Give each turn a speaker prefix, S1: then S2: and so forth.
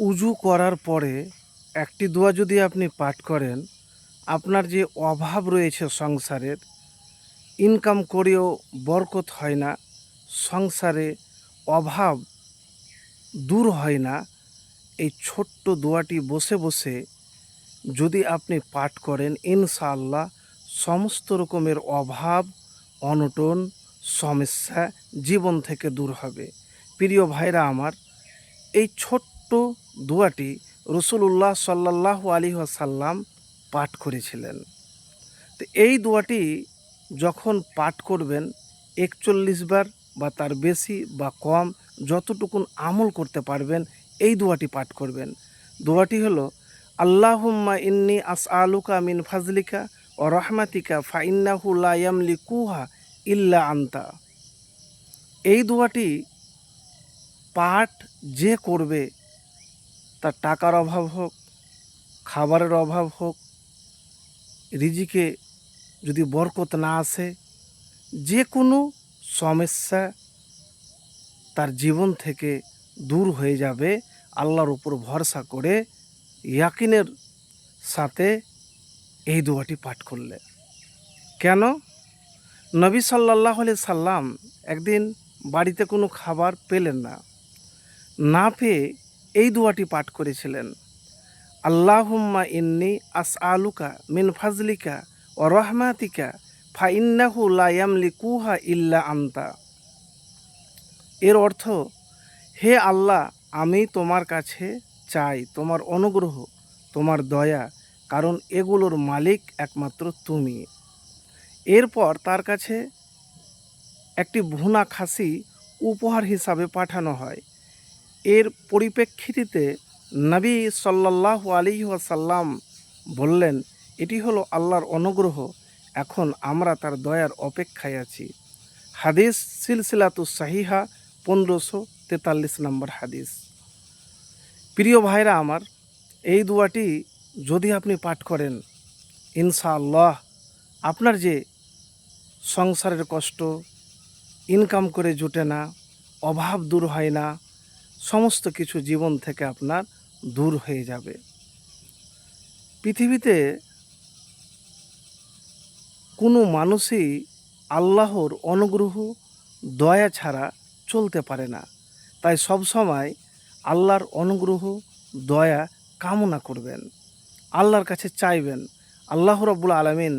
S1: উজু করার পরে একটি দোয়া যদি আপনি পাঠ করেন, আপনার যে অভাব রয়েছে সংসারের, ইনকাম করেও বরকত হয় না, সংসারে অভাব দূর হয় না, এই ছোট্ট দোয়াটি বসে বসে যদি আপনি পাঠ করেন, ইনশাআল্লাহ সমস্ত রকমের অভাব, অনটন, সমস্যা জীবন থেকে দূর হবে। প্রিয় ভাইরা আমার, এই ছোট্ট দোয়াটি রসুলুল্লাহ সাল্লাল্লাহু আলাইহি ওয়াসাল্লাম পাঠ করেছিলেন। তো এই দোয়াটি যখন পাঠ করবেন ৪১ বার বা তার বেশি বা কম, যতটুকুন আমল করতে পারবেন এই দোয়াটি পাঠ করবেন। দোয়াটি হলো, আল্লাহুম্মা ইন্নি আসআলুকা মিন ফাজলিকা ও রহমাতিকা ফাইন্নাহু লা ইয়ামলিকুহা ইল্লা আনতা। এই দোয়াটি পাঠ যে করবে, তার টাকার অভাব হোক, খাবারের অভাব হোক, রিজিকে যদি বরকত না আসে, যে কোনো সমস্যা তার জীবন থেকে দূর হয়ে যাবে আল্লাহর উপর ভরসা করে ইয়াকিনের সাথে এই দোয়াটি পাঠ করলে। কেন? নবী সাল্লাল্লাহু আলাইহি সাল্লাম একদিন বাড়িতে কোনো খাবার পেলেন না, না পেয়ে এই দোয়াটি পাঠ করেছিলেন, আল্লাহুম্মা ইন্নি আসআলুকা মিন ফাজলিকা ও রহমাতিকা ফাইন্নাহু লা ইয়ামলিকুহা ইল্লা আনতা। এর অর্থ, হে আল্লাহ, আমি তোমার কাছে চাই তোমার অনুগ্রহ, তোমার দয়া, কারণ এগুলোর মালিক একমাত্র তুমি। এরপর তার কাছে একটি ভুনা খাসি উপহার হিসাবে পাঠানো হয়। এর পরিপ্রেক্ষিতে নবী সাল্লাল্লাহু আলাইহি ওয়াসাল্লাম বললেন, এটি হলো আল্লাহর অনুগ্রহ, এখন আমরা তার দয়ার অপেক্ষায় আছি। হাদিস সিলসিলাতুস সাহিহা 1543 নম্বর হাদিস। প্রিয় ভাইরা আমার, এই দোয়াটি যদি আপনি পাঠ করেন, ইনশাআল্লাহ আপনার যে সংসারের কষ্ট, ইনকাম করে জোটে না, অভাব দূর হয় না, সমস্ত কিছু জীবন থেকে আপনার দূর হয়ে যাবে। পৃথিবীতে কোনো মানুষই আল্লাহর অনুগ্রহ, দয়া ছাড়া চলতে পারে না। তাই সবসময় আল্লাহর অনুগ্রহ, দয়া কামনা করবেন, আল্লাহর কাছে চাইবেন। আল্লাহ রাব্বুল আলামিন